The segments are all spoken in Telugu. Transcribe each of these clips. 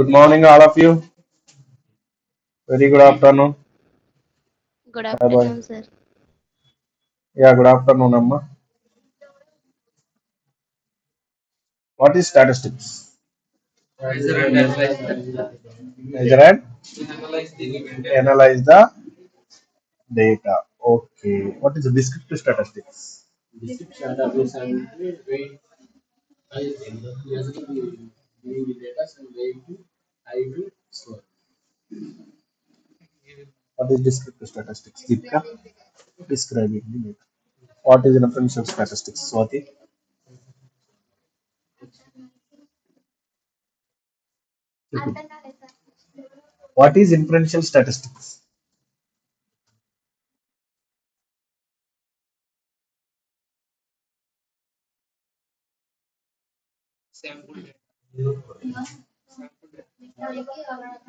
Good morning, all of you. Very good afternoon. Good Bye bye. afternoon, sir. Yeah, good afternoon, Amma. What is statistics? Measure and analyze the data. Okay. What is the descriptive statistics? What is descriptive statistics? Deepika, describing the data. What is inferential statistics? Swati? What is inferential statistics?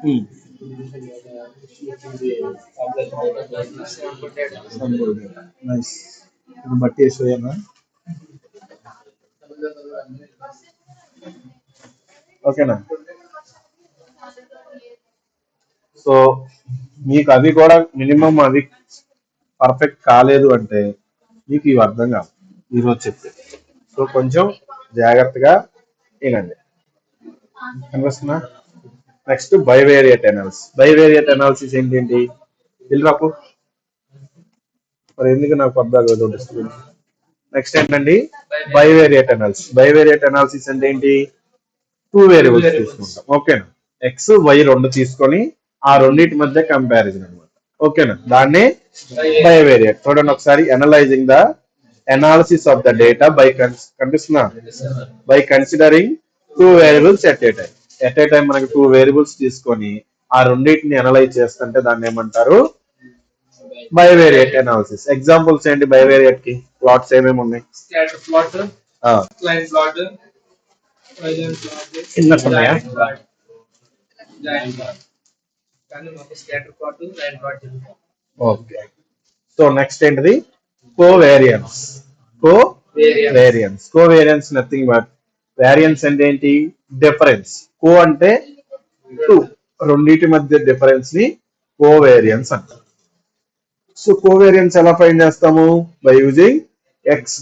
Hmm. Sample data. Nice. ఇది బట్టి వేసేనా ఓకేనా సో మీకు అవి కూడా మినిమం అవి పర్ఫెక్ట్ కాలేదు అంటే మీకు ఇవి అర్థం కాదు ఈరోజు చెప్తే సో కొంచెం జాగ్రత్తగా వినండి కనిపిస్తుందా next bivariate analysis bivariate analysis ఏంటి వెళ్ళిరాపు మరి ఎందుకు నాకు అర్థం డిస్ట్రిబ్యూట్ నెక్స్ట్ ఏంటండి బైవేరియట్ అనాలిసిస్ అంటే ఏంటి టూ వేరియబుల్స్ తీసుకుంటాం ఓకేనా ఎక్స్ వై రెండు తీసుకొని ఆ రెండింటి మధ్య కంపారిజన్ అనమాట ఓకేనా దాన్ని బైవేరియట్ చూడండి ఒకసారి analysing the analysis of the data కనిపిస్తున్నా by considering two variables at a time మనకి టూ వేరియబుల్స్ తీసుకొని ఆ రెండింటిని అనలైజ్ చేస్తుంటే దాన్ని ఏమంటారు బైవేరియట్ అనాలిసిస్ ఎగ్జాంపుల్స్ ఏంటి బైవేరియట్ కి ప్లాట్స్ ఏమేమి ఉన్నాయి ఉన్నాయా ఓకే సో నెక్స్ట్ ఏంటిది covariance covariance nothing but variance అంటే ఏంటి డిఫరెన్స్ కో అంటే టూ రెండింటి మధ్య డిఫరెన్స్ ని కోవేరియన్స్ అంటారు సో కోవేరియన్స్ ఎలా ఫైండ్ చేస్తాము బై యూజింగ్ ఎక్స్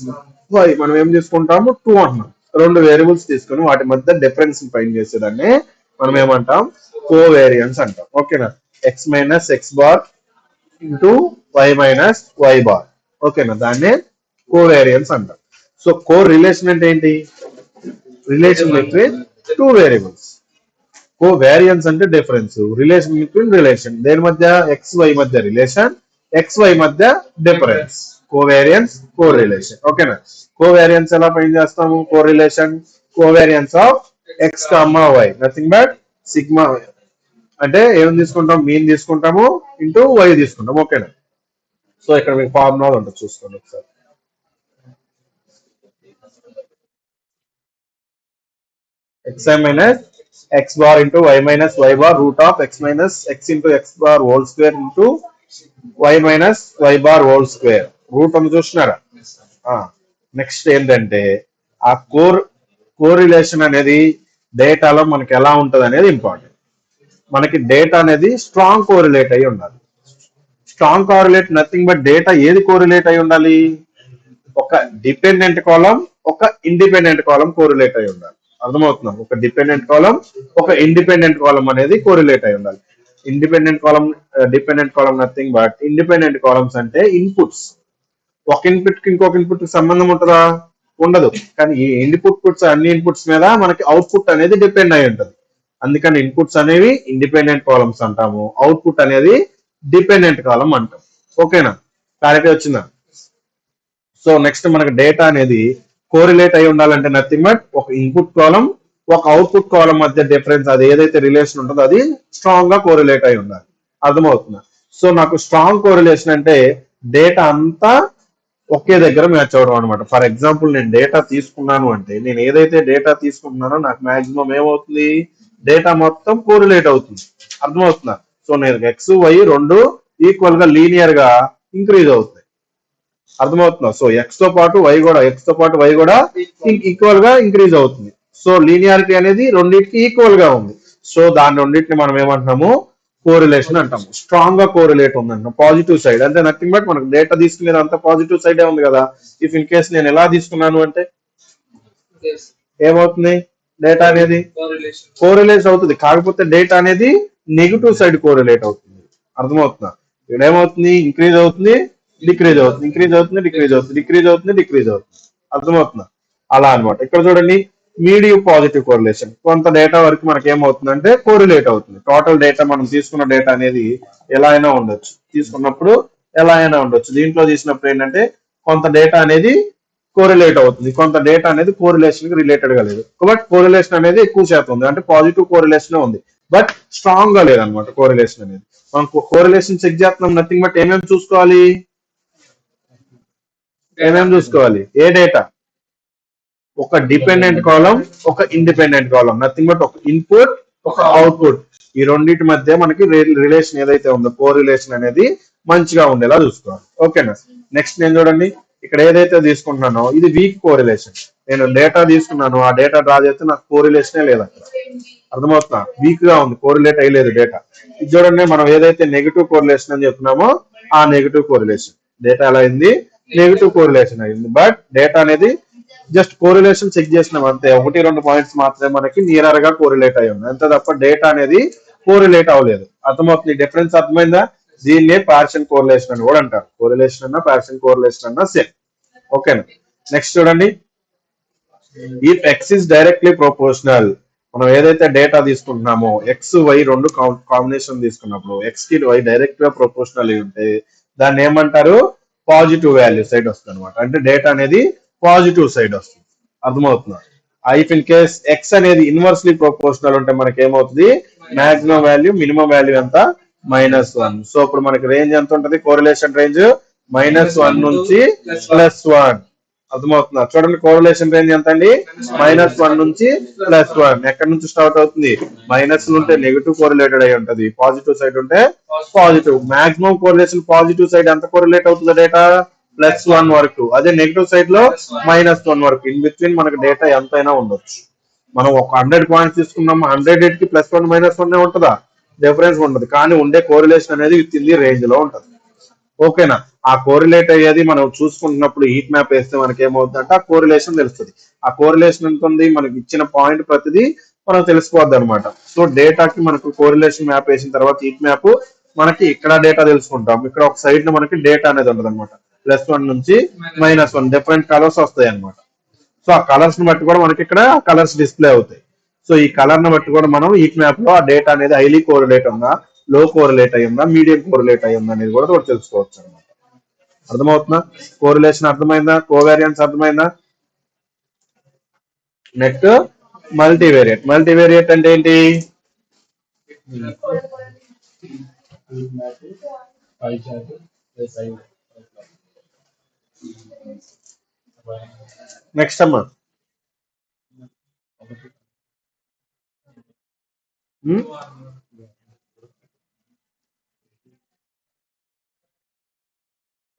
వై మనం ఏం తీసుకుంటాము టూ అంటున్నాం రెండు వేరియబుల్స్ తీసుకొని వాటి మధ్య డిఫరెన్స్ ఫైండ్ చేసేదాన్ని మనం ఏమంటాం కోవేరియన్స్ అంటాం ఓకేనా X minus X bar into Y minus Y bar ఓకేనా దాన్నే కోవేరియన్స్ అంటాం సో కో రిలేషన్ అంటే ఏంటి relation between two variables covariance అంటే డిఫరెన్స్ రిలేషన్ బిట్వీన్ రిలేషన్ దేని మధ్య ఎక్స్ వై మధ్య రిలేషన్ ఎక్స్ వై మధ్య డిఫరెన్స్ కోవేరియన్స్ కో రిలేషన్ ఓకేనా కోవేరియన్స్ ఎలా ఫైండ్ చేస్తాము covariance of X comma Y nothing but sigma అంటే ఏం తీసుకుంటాం మీన్ తీసుకుంటాము ఇంటూ వై తీసుకుంటాం ఓకేనా సో ఇక్కడ మీకు ఫార్ములా ఉంటుంది చూసుకోండి ఒకసారి xi minus x bar into y minus y bar root of x minus x into x bar whole square into y minus y bar whole square root అని చూస్తున్నారా నెక్స్ట్ ఏంటంటే ఆ కోరిలేషన్ అనేది డేటాలో మనకి ఎలా ఉంటది అనేది ఇంపార్టెంట్ మనకి డేటా అనేది స్ట్రాంగ్ కోరిలేట్ అయి ఉండాలి strong correlate nothing but data ఏది కోరిలేట్ అయి ఉండాలి ఒక డిపెండెంట్ కాలం ఒక ఇండిపెండెంట్ కాలం కోరిలేట్ అయి ఉండాలి అర్థమవుతున్నాం ఒక డిపెండెంట్ కాలం ఒక ఇండిపెండెంట్ కాలం అనేది కోరిలేట్ అయి ఉండాలి independent column dependent column nothing but independent columns అంటే ఇన్పుట్స్ ఒక ఇన్పుట్ కి ఇంకొక ఇన్పుట్ కి సంబంధం ఉంటుందా ఉండదు కానీ ఈ ఇన్పుట్స్ అన్ని ఇన్పుట్స్ మీద మనకి అవుట్పుట్ అనేది డిపెండ్ అయి ఉంటుంది అందుకని ఇన్పుట్స్ అనేవి ఇండిపెండెంట్ కాలమ్స్ అంటాము అవుట్పుట్ అనేది డిపెండెంట్ కాలం అంటాం ఓకేనా క్లారిటీ వచ్చిందా సో నెక్స్ట్ మనకి డేటా అనేది కోరిలేట్ అయి ఉండాలంటే నథింగ్ బట్ ఒక ఇన్పుట్ కాలం ఒక అవుట్పుట్ కాలం మధ్య డిఫరెన్స్ అది ఏదైతే రిలేషన్ ఉంటుందో అది స్ట్రాంగ్ గా కోరిలేట్ అయి ఉండాలి అర్థమవుతుందా సో నాకు స్ట్రాంగ్ కోరిలేషన్ అంటే డేటా అంతా ఒకే దగ్గర మ్యాచ్ అవడం అనమాట ఫర్ ఎగ్జాంపుల్ నేను డేటా తీసుకున్నాను అంటే నేను ఏదైతే డేటా తీసుకుంటున్నానో నాకు మాక్సిమం ఏమవుతుంది డేటా మొత్తం కోరిలేట్ అవుతుంది అర్థమవుతుందా సో నేను ఎక్స్ వై రెండు ఈక్వల్ గా లీనియర్ గా ఇంక్రీజ్ అవుతుంది అర్థమవుతుందా సో ఎక్స్ తో పాటు వై కూడా ఈక్వల్ గా ఇంక్రీజ్ అవుతుంది సో లీనియారిటీ అనేది రెండింటికి ఈక్వల్ గా ఉంది సో దాని రెండింటిని మనం ఏమంటున్నాము, కోరిలేషన్ అంటాము. స్ట్రాంగ్ గా కోరిలేట్ ఉందంటాం పాజిటివ్ సైడ్. అంటే నథింగ్ బట్ మనకు డేటా తీసుకునేది అంతా పాజిటివ్ సైడే ఉంది కదా. ఇఫ్ ఇన్ కేస్ నేను ఎలా తీసుకున్నాను అంటే ఏమవుతుంది, డేటా అనేది కోరిలేట్ అవుతుంది. కాకపోతే డేటా అనేది నెగిటివ్ సైడ్ కోరిలేట్ అవుతుంది. అర్థమవుతుందా? ఇక్కడ ఏమవుతుంది, ఇంక్రీజ్ అవుతుంది, డిక్రీజ్ అవుతుంది, ఇంక్రీజ్ అవుతుంది, డిక్రీజ్ అవుతుంది, డిక్రీజ్ అవుతుంది, డిక్రీజ్ అవుతుంది. అర్థమవుతుందా? అలా అనమాట. ఇక్కడ చూడండి, మీడియం పాజిటివ్ కోరిలేషన్. కొంత డేటా వరకు మనకి ఏమవుతుందంటే కోరిలేట్ అవుతుంది. టోటల్ డేటా మనం తీసుకున్న డేటా అనేది ఎలా అయినా ఉండొచ్చు, తీసుకున్నప్పుడు ఎలా అయినా ఉండొచ్చు. దీంట్లో తీసినప్పుడు ఏంటంటే కొంత డేటా అనేది కోరిలేట్ అవుతుంది, కొంత డేటా అనేది కోరిలేషన్ కి రిలేటెడ్ గా లేదు. బట్ కోరిలేషన్ అనేది ఎక్కువ శాతం ఉంది, అంటే పాజిటివ్ కోరిలేషన్ ఉంది, బట్ స్ట్రాంగ్ గా లేదనమాట కోరిలేషన్ అనేది. మనం కోరిలేషన్ చెక్ చేస్తున్నాం, నథింగ్ బట్ ఏమేమి చూసుకోవాలి, ఏమేమి చూసుకోవాలి, ఏ డేటా, ఒక డిపెండెంట్ కాలం, ఒక ఇండిపెండెంట్ కాలం, నథింగ్ బట్ ఒక ఇన్పుట్, ఒక అవుట్పుట్. ఈ రెండింటి మధ్య మనకి రిలేషన్ ఏదైతే ఉందో కోరిలేషన్ అనేది మంచిగా ఉండేలా చూసుకోవాలి. ఓకేనా? నెక్స్ట్ నేను చూడండి, ఇక్కడ ఏదైతే తీసుకుంటున్నానో ఇది వీక్ కోరిలేషన్. నేను డేటా తీసుకున్నాను, ఆ డేటా డ్రా చేస్తే నాకు కోరిలేషనే లేదు అక్కడ. అర్థమవుతున్నా? వీక్ గా ఉంది, కోరిలేట్ అయ్యలేదు డేటా. ఇది చూడండి, మనం ఏదైతే నెగిటివ్ కోరిలేషన్ అని చెప్తున్నామో ఆ నెగిటివ్ కోరిలేషన్ డేటా ఎలా అయింది, నెగిటివ్ కోరిలేషన్ అయింది. బట్ డేటా అనేది జస్ట్ కోరిలేషన్ చెక్ చేసినాం అంతే, 1-2 పాయింట్స్ మాత్రమే మనకి నియర్ గా కోరిలేట్ అయ్యి ఉంది అంతే తప్ప డేటా అనేది కోరిలేట్ అవ్వలేదు. అర్థమవుతుంది డిఫరెన్స్? అర్థమైందా? దీన్నే పార్షియల్ కోరిలేషన్ అని కూడా అంటారు. కోరిలేషన్ అన్నా పార్షియల్ కోరిలేషన్ అన్నా సేమ్. ఓకేనా? నెక్స్ట్ చూడండి, if X is directly proportional. మనం ఏదైతే డేటా తీసుకుంటున్నామో ఎక్స్ వై రెండు కాంబినేషన్ తీసుకున్నప్పుడు ఎక్స్ కి వై డైరెక్ట్ గా ప్రొపోర్షనల్ ఉంటే దాన్ని ఏమంటారు, పాజిటివ్ వాల్యూ సైడ్ వస్తుంది అనమాట. అంటే డేటా అనేది పాజిటివ్ సైడ్ వస్తుంది. అర్థమవుతుంది? ఇఫ్ ఇన్ కేస్ ఎక్స్ అనేది ఇన్వర్స్లీ ప్రొపోర్షనల్ ఉంటే మనకి ఏమవుతుంది, మాక్సిమం వాల్యూ మినిమం వాల్యూ ఎంత, -1. సో ఇప్పుడు మనకి రేంజ్ ఎంత ఉంటుంది, కోరిలేషన్ రేంజ్ -1 నుంచి +1. అర్థమవుతుందా? చూడండి, కోరిలేషన్ రేంజ్ ఎంత అండి, -1 నుంచి +1. ఎక్కడి నుంచి స్టార్ట్ అవుతుంది, మైనస్ ఉంటే నెగిటివ్ కోరిలేటెడ్ అయి ఉంటది, పాజిటివ్ సైడ్ ఉంటే positive. Maximum correlation positive side ఎంత కోరిలేట్ అవుతుంది డేటా, +1 వరకు. అదే నెగిటివ్ సైడ్ లో -1 వరకు. ఇన్ బిట్వీన్ మనకి డేటా ఎంతైనా ఉండొచ్చు. మనం ఒక 100 పాయింట్స్ తీసుకున్నాం, 100 కి +1 -1 ఉంటుందా, డిఫరెన్స్ ఉండదు. కానీ ఉండే కోరిలేషన్ అనేది విత్ ఇన్ ది రేంజ్ లో ఉంటుంది. ఓకేనా? ఆ కోరిలేట్ అయ్యేది మనం చూసుకుంటున్నప్పుడు హీట్ మ్యాప్ వేస్తే మనకి ఏమవుతుందంటే ఆ కోరిలేషన్ తెలుస్తుంది. ఆ కోరిలేషన్ ఎంత ఉంది, మనకి ఇచ్చిన పాయింట్ ప్రతిదీ మనం తెలిసిపోద్ది అనమాట. సో డేటాకి మనకు కోరిలేషన్ మ్యాప్ వేసిన తర్వాత హీట్ మ్యాప్ మనకి ఇక్కడ డేటా తెలుసుకుంటాం, ఇక్కడ ఒక సైడ్ లో మనకి డేటా అనేది ఉంటుంది అనమాట. +1 నుంచి -1 డిఫరెంట్ కలర్స్ వస్తాయి అనమాట. సో ఆ కలర్స్ ని బట్టి కూడా మనకి ఇక్కడ కలర్స్ డిస్ప్లే అవుతాయి. సో ఈ కలర్ ని బట్టి కూడా మనం హీట్ మ్యాప్ లో ఆ డేటా అనేది హైలీ కోరిలేట్ ఉందా, లో కోరిలేట్ అయ్యిందా, మీడియం కోరిలేట్ అయ్యిందా అనేది కూడా తెలుసుకోవచ్చు అనమాట. అర్థమవుతుందా? కోరిలేషన్ అర్థమైందా, కోవేరియన్స్ అర్థమైందా? Next multivariate. మల్టీవేరియట్ అంటే ఏంటి, నెక్స్ట్ అమ్మా,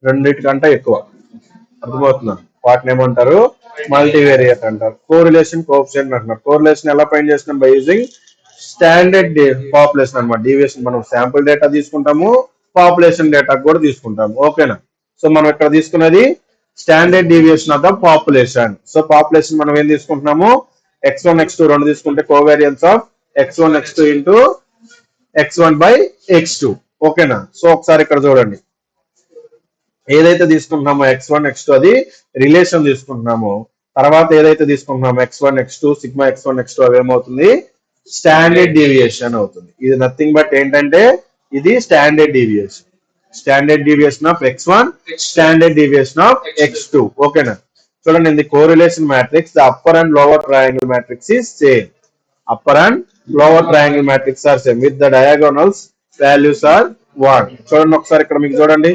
రెండింటికంటే ఎక్కువ. అర్థమవుతుందా? వాటిని ఏమంటారు, మల్టీవేరియట్ అంటారు. కోరిలేషన్ కోఎఫిషియంట్ అంటున్నారు. కోరిలేషన్ ఎలా ఫైండ్ చేస్తున్నాం, బై యూజింగ్ స్టాండర్డ్ పాపులేషన్ అనమాట. డీవియేషన్ మనం శాంపుల్ డేటా తీసుకుంటాము, పాపులేషన్ డేటా కూడా తీసుకుంటాము. ఓకేనా? సో మనం ఇక్కడ తీసుకున్నది standard deviation of the population. So population మనం ఏం తీసుకుంటున్నాము, x1 x2 రెండు తీసుకుంటే covariance of x1 x2 into x1 by x2. ఓకేనా? సో ఒకసారి ఇక్కడ చూడండి, ఏదైతే తీసుకుంటున్నామో x1 x2 అది రిలేషన్ తీసుకుంటున్నామో, తర్వాత ఏదైతే తీసుకుంటున్నామో x1 x2 sigma x1 x2 అవి ఏమవుతుంది, స్టాండర్డ్ డీవియేషన్ అవుతుంది. ఇది నథింగ్ బట్ ఏంటంటే ఇది standard deviation. Standard deviation of x1, standard deviation of x2. ఓకేనా? చూడండి, in the correlation matrix the upper and lower triangle matrix is same. Upper and lower triangle matrix are same with the diagonals values are 1. చూడండి ఒకసారి ఇక్కడ మీకు చూడండి,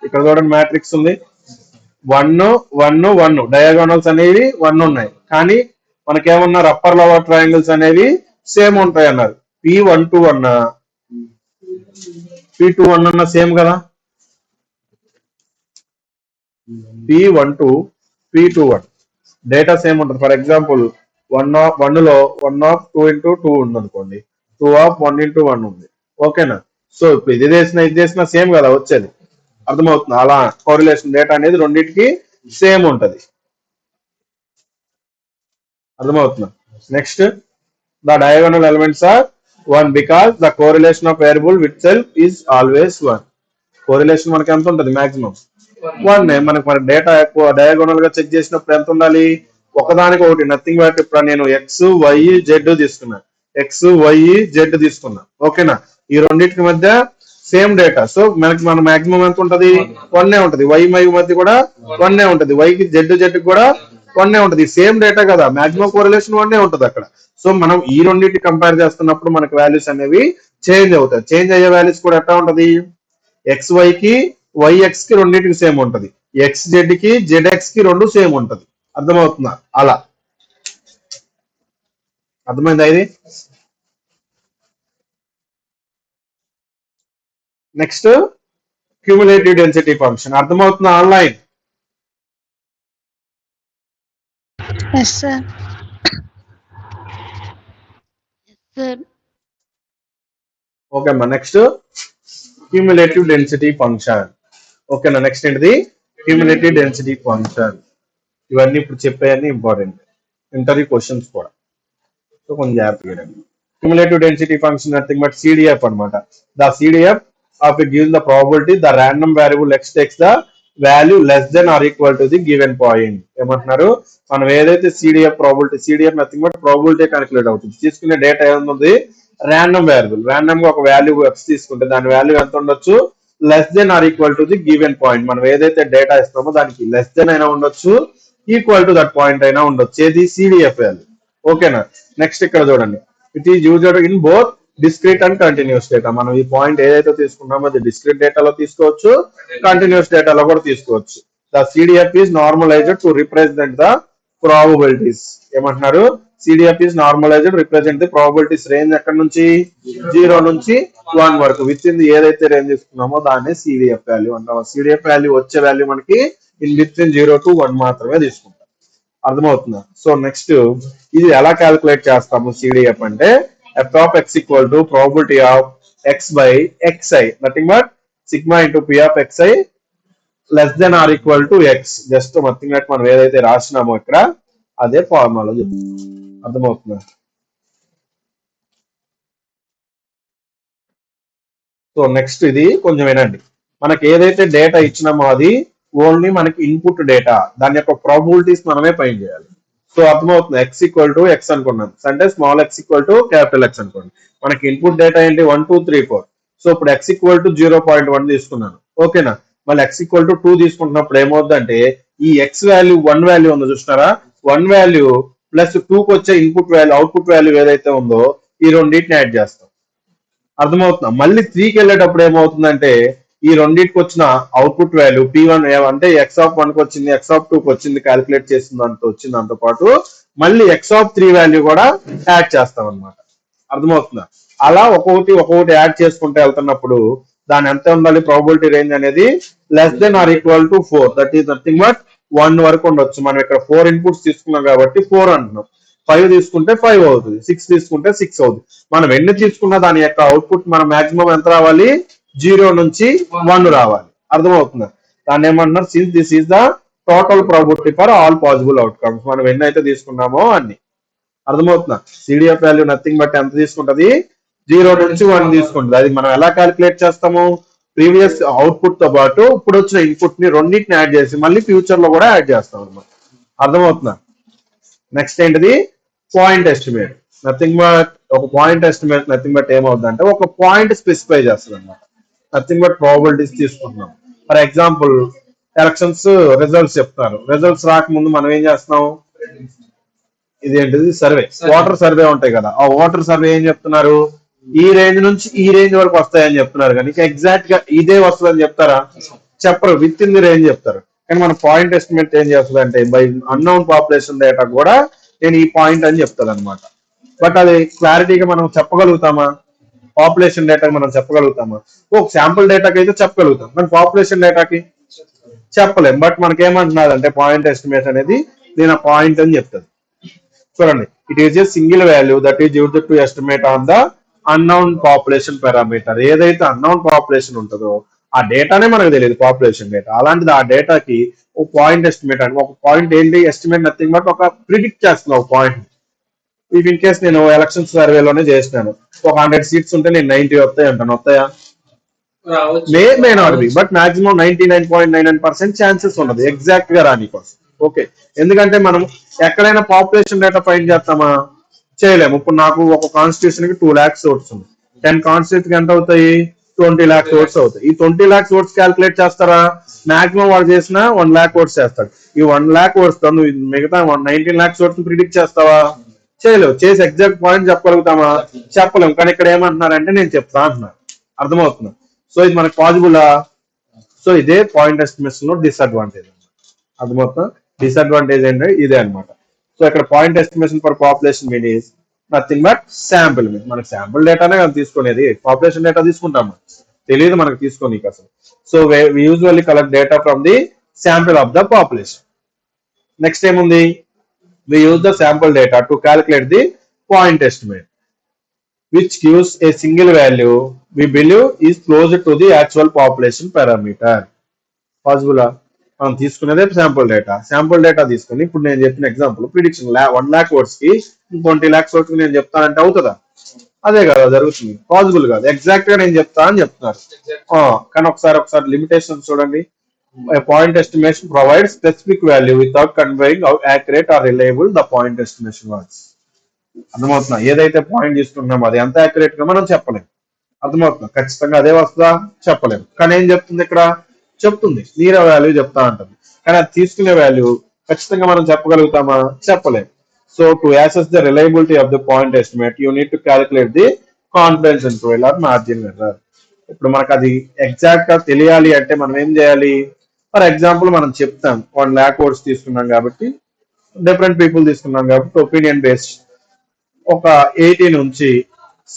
ఇక్కడ చూడండి మ్యాట్రిక్స్ ఉంది 1 1 1, డయాగోనల్స్ అనేవి 1 ఉన్నాయి. కానీ మనకేమన్నారు, అప్పర్ లోవర్ ట్రయాంగిల్స్ అనేవి సేమ్ ఉంటాయి అన్నారు. P121 P21 సేమ్ కదా, P12 P21 డేటా సేమ్ ఉంటుంది. ఫర్ ఎగ్జాంపుల్ వన్ లో 1/2 into 2 ఉంది అనుకోండి, 2/1 into 1 ఉంది. ఓకేనా? సో ఇప్పుడు ఇది చేసిన సేమ్ కదా వచ్చేది. అర్థమవుతుంది? అలా కోరిలేషన్ డేటా అనేది రెండింటికి సేమ్ ఉంటది. అర్థమవుతుందా? Next, the diagonal elements are 1 because the correlation of variable with self is always 1. Correlation మనకి ఎంత ఉంటుంది? మాక్సిమం 1. మనకి మన డేటా ఎక్కువ డయాగోనల్ గా చెక్ చేసినప్పుడు ఎంత ఉండాలి? ఒకదానికి ఒకటి, నథింగ్ బట్ ఇప్పుడు నేను ఎక్స్ వై జెడ్ తీసుకున్నా, ఎక్స్ వై జెడ్ తీసుకున్నా. ఓకేనా? ఈ రెండింటికి మధ్య సేమ్ డేటా, సో మనకి మన మాక్సిమం ఎంత ఉంటది? 1 ఉంటది. వై మధ్య కూడా 1 ఉంటది. వైకి జెడ్ కూడా 1 ఉంటది. సేమ్ డేటా కదా, మాక్సిమం కోరిలేషన్ 1 ఉంటది అక్కడ. సో మనం ఈ రెండింటి కంపేర్ చేస్తున్నప్పుడు మనకి వాల్యూస్ అనేవి చేంజ్ అవుతాయి. చేంజ్ అయ్యే వాల్యూస్ కూడా ఎట్లా ఉంటది? ఎక్స్ వై కి వైఎక్స్ కి రెండింటికి సేమ్ ఉంటది, ఎక్స్ జెడ్ కి జెడ్ఎక్స్ కి రెండు సేమ్ ఉంటది. అర్థమవుతుందా? అలా అర్థమైందా ఇది? Next, cumulative density function. అర్థమవుతుందా? Online Yes, sir. Yes, sir. ఓకేమ్మా. Next, cumulative density function. ఓకేనా? నెక్స్ట్ ఏంటిది? Cumulative density function. ఇవన్నీ ఇప్పుడు చెప్పేవన్నీ ఇంపార్టెంట్, ఇంటర్వ్యూ క్వశ్చన్స్ కూడా. సో కొంచెం జాగ్రత్తగా. Cumulative density function nothing but CDF అనమాట. The CDF of it gives the probability the random variable x takes the value less than or equal to the given point. ఏమంటున్నారు? మనం ఏదైతే CDF probability, CDF nothing but probability calculate అవుతుంది. తీసుకునే డేటా ఏముంది? Random variable. ర్యాండమ్ గా ఒక వాల్యూ x తీసుకుంటే దాని వాల్యూ ఎంత ఉండొచ్చు? Less than or equal to the given point. మనం ఏదైతే డేటా ఇస్తామో దానికి లెస్ దెన్ అయినా ఉండొచ్చు, ఈక్వల్ టు దట్ పాయింట్ అయినా ఉండొచ్చు. ఏది? CDF value. ఓకేనా? నెక్స్ట్ ఇక్కడ చూడండి, it is used in both discrete and continuous data. మనం ఈ పాయింట్ ఏదైతే తీసుకున్నామో అది డిస్క్రీట్ డేటాలో తీసుకోవచ్చు, కంటిన్యూస్ డేటాలో కూడా తీసుకోవచ్చు. The CDF is normalised to represent the probabilities. ఏమంటున్నారు? CDF is normalised represent the probabilities range ఎక్కడ నుంచి? 0 నుంచి 1 వరకు. విత్ ఇన్ ఏదైతే రేంజ్ తీసుకున్నామో దాన్ని CDF వాల్యూ అంటాం. CDF వాల్యూ వచ్చే వాల్యూ మనకి విత్ ఇన్ 0 to 1 మాత్రమే తీసుకుంటాం. అర్థమవుతుందా? సో నెక్స్ట్, ఇది ఎలా క్యాలిక్యులేట్ చేస్తాము? CDF అంటే f of x equal to probability of x by xi nothing but sigma into p of xi less than or equal to x. Just nothing but మనం ఏదైతే రాసినామో ఇక్కడ అదే ఫార్ములా చెప్తుంది. అర్థమవుతుందా? సో నెక్స్ట్, ఇది కొంచెం వినండి. మనకి ఏదైతే డేటా ఇచ్చినామో అది ఓన్లీ మనకి ఇన్పుట్ డేటా, దాని యొక్క ప్రాబిలిటీస్ మనమే ఫైండ్ చేయాలి. సో అర్థమవుతుంది? x ఈక్వల్ టు x అనుకున్నాం అంటే small x equal to capital X అనుకోండి. మనకి ఇన్పుట్ డేటా ఏంటి? 1 2 3 4. సో ఇప్పుడు x ఈక్వల్ టు 0.1 తీసుకున్నాను. ఓకేనా? మళ్ళీ x ఈక్వల్ టు 2 తీసుకుంటున్నప్పుడు ఏమవుతుందంటే ఈ x వాల్యూ 1 వాల్యూ ఉందో చూస్తున్నారా? 1 వాల్యూ ప్లస్ 2 కి వచ్చే ఇన్పుట్ వాల్యూ అవుట్పుట్ వాల్యూ ఏదైతే ఉందో ఈ రెండింటిని యాడ్ చేస్తాం. అర్థమవుతుందా? మళ్ళీ 3కి వెళ్ళేటప్పుడు ఏమవుతుందంటే ఈ రెండింటికి వచ్చిన అవుట్పుట్ వాల్యూ P1 అంటే x1 కి వచ్చింది, x2 కి వచ్చింది, క్యాలిక్యులేట్ చేసిన దాంతో వచ్చిన దాంతో పాటు మళ్ళీ x3 వాల్యూ కూడా యాడ్ చేస్తాం అనమాట. అర్థమవుతుందా? అలా ఒక్కొక్కటి యాడ్ చేసుకుంటూ వెళ్తున్నప్పుడు దాని ఎంత ఉండాలి? ప్రాబిలిటీ రేంజ్ అనేది less than or equal to 4. That is nothing but 1 వరకు ఉండొచ్చు. మనం ఇక్కడ 4 ఇన్పుట్స్ తీసుకున్నాం కాబట్టి 4 అంటున్నాం. 5 తీసుకుంటే 5 అవుతుంది, 6 తీసుకుంటే 6 అవుతుంది. మనం ఎన్ని తీసుకున్నా దాని యొక్క అవుట్పుట్ మన మాక్సిమం ఎంత రావాలి? 0 నుంచి 1 రావాలి. అర్థమవుతుందా? దాన్ని ఏమంటున్నారు? Since this is the total probability for all possible outcomes. మనం ఎన్ని అయితే తీసుకున్నామో అన్ని. అర్థమవుతుందా? CDF వాల్యూ నథింగ్ బట్ ఎంత తీసుకుంటది? 0 నుంచి 1 తీసుకుంటుంది. అది మనం ఎలా క్యాలిక్యులేట్ చేస్తాము? ప్రీవియస్ అవుట్పుట్ తో పాటు ఇప్పుడు వచ్చిన ఇన్పుట్ ని రెండింటిని యాడ్ చేసి మళ్ళీ ఫ్యూచర్ లో కూడా యాడ్ చేస్తాం అనమాట. అర్థమవుతుందా? నెక్స్ట్ ఏంటిది? Point estimate. నథింగ్ బట్ ఒక పాయింట్ ఎస్టిమేట్ నథింగ్ బట్ ఏమవుతుంది అంటే ఒక పాయింట్ స్పెసిఫై చేస్తుంది అనమాట. నథింగ్ బట్ ప్రాబిలిటీస్ తీసుకుంటున్నాం. ఫర్ ఎగ్జాంపుల్, ఎలక్షన్స్ రిజల్ట్స్ చెప్తారు. రిజల్ట్స్ రాకముందు మనం ఏం చేస్తున్నాం? ఇదేంటిది? సర్వే, వాటర్ సర్వే ఉంటాయి కదా. ఆ వాటర్ సర్వే ఏం చెప్తున్నారు? ఈ రేంజ్ నుంచి ఈ రేంజ్ వరకు వస్తాయని చెప్తున్నారు. కానీ ఎగ్జాక్ట్ గా ఇదే వస్తుందని చెప్తారా? చెప్పరు. విత్ ఇన్ ది రేంజ్ చెప్తారు. కానీ మన పాయింట్ ఎస్టిమేట్ ఏం చేస్తుంది అంటే బై అన్నోన్ పాపులేషన్ డేటా కూడా నేను ఈ పాయింట్ అని చెప్తాను అనమాట. బట్ అది క్లారిటీగా మనం చెప్పగలుగుతామా? పాపులేషన్ డేటా మనం చెప్పగలుగుతామా? ఒక శాంపుల్ డేటాకి అయితే చెప్పగలుగుతాం, కానీ పాపులేషన్ డేటాకి చెప్పలేం. బట్ మనకి ఏమంటున్నారు అంటే పాయింట్ ఎస్టిమేట్ అనేది నేను ఆ పాయింట్ అని చెప్తాను. చూడండి, it is a single value that is used to estimate on the unknown population parameter. ఏదైతే అన్నౌన్ పాపులేషన్ ఉంటుందో ఆ డేటానే మనకు తెలియదు, పాపులేషన్ డేటా. అలాంటిది ఆ డేటాకి ఒక పాయింట్ ఎస్టిమేట్ అని, ఒక పాయింట్ ఏంటి ఎస్టిమేట్ నథింగ్ బట్ ఒక ప్రిడిక్ట్ చేస్తుంది ఒక పాయింట్. ఇఫ్ ఇన్ కేస్ నేను ఎలక్షన్ సర్వేలోనే చేసినాను, ఒక 100 సీట్స్ ఉంటే నేను 90 వస్తాయి అంటాను, వస్తాయా? May not be, but maximum 99.99% chances ఉండదు ఎగ్జాక్ట్ గా రాని కోసం. ఓకే, ఎందుకంటే మనం ఎక్కడైనా పాపులేషన్ డేటా ఫైండ్ చేస్తామా? చేయలేము. ఇప్పుడు నాకు ఒక కాన్స్టిట్యూషన్ కి 2 lakhs ఓట్స్ ఉంది, 10 కాన్స్టిట్యూషన్ కి ఎంత అవుతాయి? 20 lakhs ఓట్స్ అవుతాయి. ఈ 20 lakhs ఓట్స్ క్యాల్కులేట్ చేస్తారా? మాక్సిమం వాడు చేసిన 1 lakh ఓట్స్ చేస్తాడు. ఈ 1 lakh ఓట్స్ తో నువ్వు మిగతా 19 lakhs ఓట్స్ ప్రిడిక్ట్ చేస్తావా? చేయలేవు. చేసి ఎగ్జాక్ట్ పాయింట్ చెప్పగలుగుతామా? చెప్పలేము. కానీ ఇక్కడ ఏమంటున్నారంటే నేను చెప్తా అంటున్నారు. అర్థమవుతుంది? సో ఇది మనకు పాజిబుల్. సో ఇదే పాయింట్ ఎస్టిమేషన్ లో డిసడ్వాంటేజ్. అర్థమవుతుందా? డిసడ్వాంటేజ్ ఏంటంటే ఇదే అనమాట. సో ఇక్కడ point estimation for population mean is nothing but sample mean. మనకి శాంపుల్ డేటానే కదా తీసుకునేది, పాపులేషన్ డేటా తీసుకుంటాము తెలియదు మనకు తీసుకోనికి అసలు. So we usually collect data from the sample of the population. Next ఏముంది? we use the sample data to calculate the point estimate, which gives a single value we believe is closer to the actual population parameter. Possible? మనం తీసుకునేదే శాంపుల్ డేటా తీసుకుని ఇప్పుడు నేను చెప్పిన ఎగ్జాంపుల్ ప్రిడిక్షన్ 1 lakh ఓట్స్ కి 20 lakhs ఓట్స్ కి నేను చెప్తానంటే అవుతుందా? అదే కదా జరుగుతుంది. పాసిబుల్ కాదు. ఎగ్జాక్ట్ గా నేను చెప్తా అని చెప్తున్నారు. కానీ ఒకసారి లిమిటేషన్ చూడండి. A point estimation provides specific value without conveying how accurate or reliable the point estimation was. అర్థమవుతుందా? ఏదైతే పాయింట్ తీసుకున్నామో అది ఎంత యాక్యురేట్ గా మనం చెప్పలేం. అర్థమవుతుందా? ఖచ్చితంగా అదే వస్తుందా? చెప్పలేము. కానీ ఏం చెప్తుంది ఇక్కడ? చెప్తుంది నీరే వాల్యూ చెప్తా అంటుంది. కానీ అది తీసుకునే వాల్యూ ఖచ్చితంగా మనం చెప్పగలుగుతామా? చెప్పలేం. So to assess the reliability of the point estimate you need to calculate the confidence interval or margin error. ఇప్పుడు మనకు అది ఎగ్జాక్ట్ గా తెలియాలి అంటే మనం ఏం చేయాలి? ఫర్ ఎగ్జాంపుల్ మనం చెప్తాం 1 lakh ఓట్స్ తీసుకున్నాం కాబట్టి, డిఫరెంట్ పీపుల్ తీసుకున్నాం కాబట్టి ఒపీనియన్ బేస్డ్ ఒక 80 నుంచి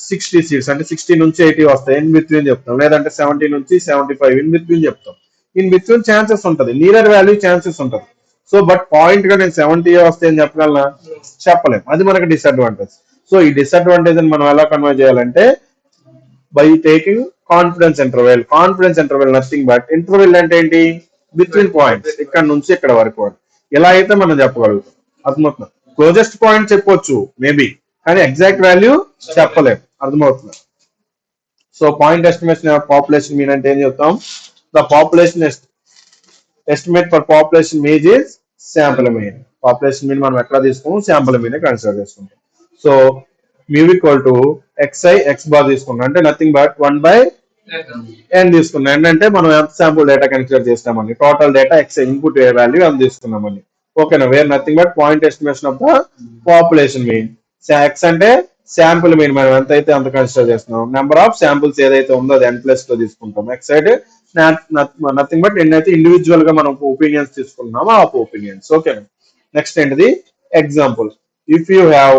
60 సీట్స్ అంటే 60 నుంచి 80 వస్తాయి ఇన్ బిట్వీన్ చెప్తాం. లేదంటే 70 నుంచి 75 ఇన్ బిట్వీన్ చెప్తాం. ఇన్ బిట్వీన్ ఛాన్సెస్ ఉంటుంది, నియర్ వాల్యూ ఛాన్సెస్ ఉంటుంది. సో బట్ పాయింట్ గా నేను 70 వస్తాయని చెప్పగలనా? చెప్పలేం. అది మనకు డిసడ్వాంటేజ్. సో ఈ డిసడ్వాంటేజ్ మనం ఎలా కన్వే చేయాలంటే by taking confidence interval. Confidence interval nothing but interval అంటే ఏంటి? బిట్వీన్ పాయింట్స్, ఇక్కడ నుంచి ఇక్కడ వరకు. ఎలా అయితే మనం చెప్పగలుగుతాం. అర్థమవుతుంది? క్లోజెస్ట్ పాయింట్ చెప్పొచ్చు మేబీ, కానీ ఎగ్జాక్ట్ వాల్యూ చెప్పలేం. అర్థమవుతుంది? So point estimation of population mean అంటే ఏం చెప్తాం? The population estimate for population mean is sample mean. Population mean మనం ఎక్కడ తీసుకున్నాం? శాంపుల్ మీన్ కన్సిడర్ చేసుకుంటాం. So mu equal to xi x bar తీసుకున్నాం అంటే నథింగ్ బట్ 1/n తీసుకున్నాం. ఏంటంటే మనం ఎంత శాంపుల్ డేటా కన్సిడర్ చేసినామని, total data x input value అని తీసుకున్నామని. ఓకేనా? Where nothing but point estimation of the population mean. x అంటే శాంపుల్ మీన్, మనం ఎంత అయితే అంత కన్సిడర్ చేస్తున్నాం. నెంబర్ ఆఫ్ శాంపుల్స్ ఏదైతే ఉందో అది n+ లో తీసుకుంటాం. x సైడ్ నథింగ్ బట్ ఎన్నైతే ఇండివిజువల్ గా మనం ఒపీనియన్స్ తీసుకున్నామో ఆ ఒపీనియన్స్. ఓకేనా? నెక్స్ట్ ఏంటిది? Example. If you have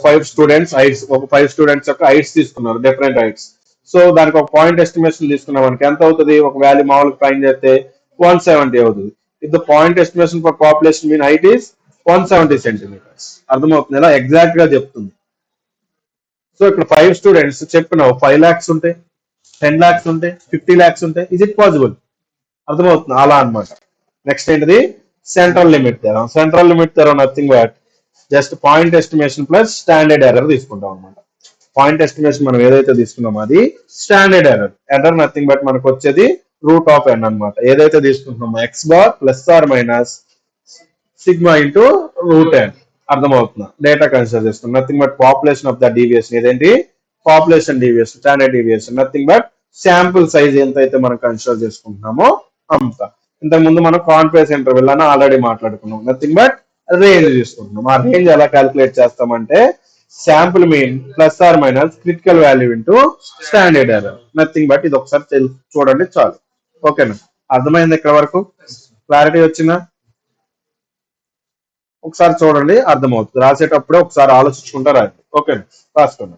5 students heights, ఒక 5 స్టూడెంట్స్ యొక్క హైట్స్ తీసుకున్నారు, డిఫరెంట్ హైట్స్. సో దానికి ఒక పాయింట్ ఎస్టిమేషన్ తీసుకున్నాం మనకి ఎంత అవుతుంది? ఒక వాల్యూ మామూలుగా ఫైండ్ చేస్తే 170 అవుతుంది. If the point estimation for population mean height is 170 centimetres. అర్థమవుతుంది? ఎలా ఎగ్జాక్ట్ గా చెప్తుంది. సో ఇక్కడ 5 స్టూడెంట్స్ చెప్పినావు 5 lakhs ఉంటాయి, 10 lakhs ఉంటాయి, 50 lakhs ఉంటాయి. Is it possible? అర్థమవుతుంది? అలా అనమాట. నెక్స్ట్ ఏంటిది? Central limit theorem. Central limit theorem nothing but just point estimation plus standard error తీసుకుంటాం అనమాట. పాయింట్ ఎస్టిమేషన్ మనం ఏదైతే తీసుకున్నామో అది స్టాండర్డ్ ఎర్రర్ నథింగ్ బట్ మనకు వచ్చేది √n అనమాట. ఏదైతే తీసుకుంటున్నామో x bar plus or minus sigma into √n. అర్థమవుతుందా? డేటా కన్సిడర్ చేసుకున్నాం. Nothing but population of the deviation. ఏదేంటి? Population deviation, standard deviation. Nothing but sample size ఎంత అయితే మనం కన్సిడర్ చేసుకుంటున్నామో అంత. ఇంతకు ముందు మనం కాన్ఫిడెన్స్ ఇంటర్వెల్ అని ఆల్రెడీ మాట్లాడుకున్నాం. నథింగ్ బట్ రేంజ్ తీసుకుంటున్నాం. ఆ రేంజ్ ఎలా క్యాలిక్యులేట్ చేస్తామంటే sample mean plus or minus critical value into standard error. Nothing but ఇది ఒకసారి చూడండి చాలు. ఓకేనా? అర్థమైంది? ఇక్కడ వరకు క్లారిటీ వచ్చిందా? ఒకసారి చూడండి, అర్థమవుతుంది. రాసేటప్పుడే ఒకసారి ఆలోచించుకుంటా రాయండి. ఓకేనా? రాసుకోండి.